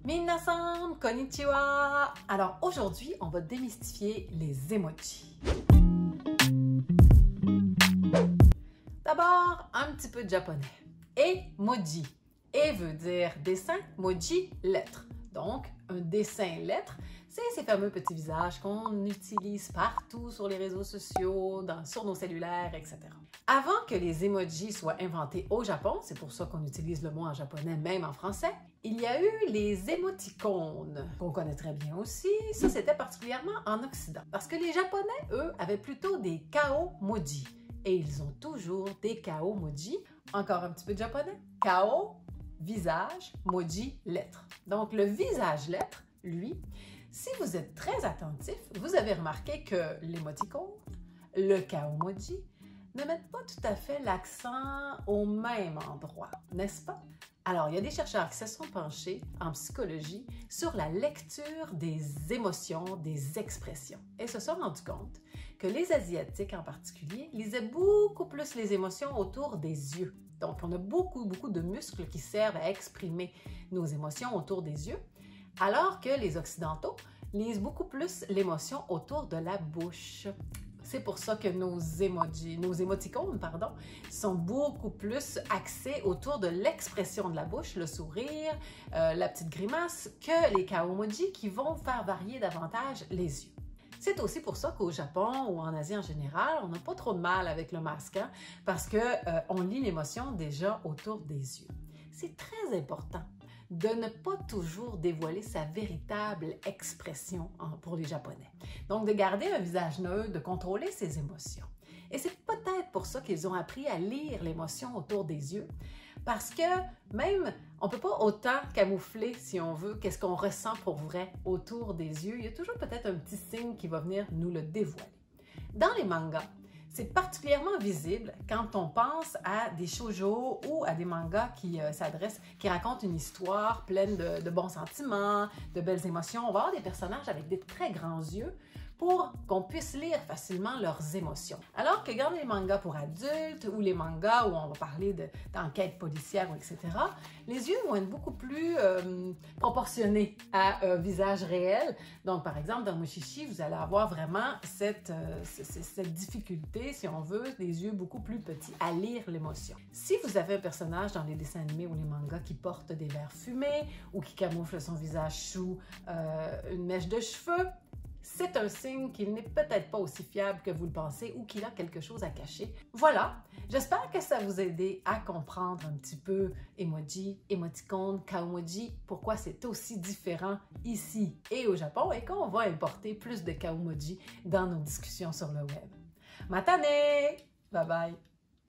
Minasan, konnichiwa! Alors aujourd'hui, on va démystifier les emojis. D'abord, un petit peu de japonais. Emoji. E veut dire dessin, moji, lettre. Donc, un dessin lettre, c'est ces fameux petits visages qu'on utilise partout sur les réseaux sociaux, sur nos cellulaires, etc. Avant que les emojis soient inventés au Japon, c'est pour ça qu'on utilise le mot en japonais, même en français, il y a eu les émoticônes, qu'on connaît très bien aussi. Ça, c'était particulièrement en Occident. Parce que les Japonais, eux, avaient plutôt des kao-moji. Et ils ont toujours des kao-moji. Encore un petit peu de japonais. Kao, visage, moji, lettre. Donc, le visage-lettre, lui, si vous êtes très attentif, vous avez remarqué que l'émoticône, le kao-moji, ne mettent pas tout à fait l'accent au même endroit, n'est-ce pas? Alors, il y a des chercheurs qui se sont penchés en psychologie sur la lecture des émotions, des expressions, et se sont rendus compte que les Asiatiques en particulier lisaient beaucoup plus les émotions autour des yeux. Donc, on a beaucoup de muscles qui servent à exprimer nos émotions autour des yeux, alors que les Occidentaux lisent beaucoup plus l'émotion autour de la bouche. C'est pour ça que nos émoticônes, sont beaucoup plus axés autour de l'expression de la bouche, le sourire, la petite grimace, que les kao-moji qui vont faire varier davantage les yeux. C'est aussi pour ça qu'au Japon ou en Asie en général, on n'a pas trop de mal avec le masque, hein, parce qu'on lit l'émotion déjà autour des yeux. C'est très important de ne pas toujours dévoiler sa véritable expression pour les Japonais. Donc, de garder un visage neutre, de contrôler ses émotions. Et c'est peut-être pour ça qu'ils ont appris à lire l'émotion autour des yeux, parce que même, on ne peut pas autant camoufler, si on veut, qu'est-ce qu'on ressent pour vrai autour des yeux. Il y a toujours peut-être un petit signe qui va venir nous le dévoiler. Dans les mangas, c'est particulièrement visible quand on pense à des shoujo ou à des mangas qui racontent une histoire pleine de bons sentiments, de belles émotions. On va avoir des personnages avec des très grands yeux pour qu'on puisse lire facilement leurs émotions. Alors que regarde les mangas pour adultes ou les mangas où on va parler d'enquêtes policières, etc., les yeux vont être beaucoup plus proportionnés à un visage réel. Donc, par exemple, dans Mushishi, vous allez avoir vraiment cette difficulté, si on veut, des yeux beaucoup plus petits à lire l'émotion. Si vous avez un personnage dans les dessins animés ou les mangas qui porte des verres fumés ou qui camoufle son visage sous une mèche de cheveux, c'est un signe qu'il n'est peut-être pas aussi fiable que vous le pensez ou qu'il a quelque chose à cacher. Voilà, j'espère que ça vous a aidé à comprendre un petit peu emoji, émoticône, kao-moji, pourquoi c'est aussi différent ici et au Japon et qu'on va importer plus de kao-moji dans nos discussions sur le web. Matane! Bye bye!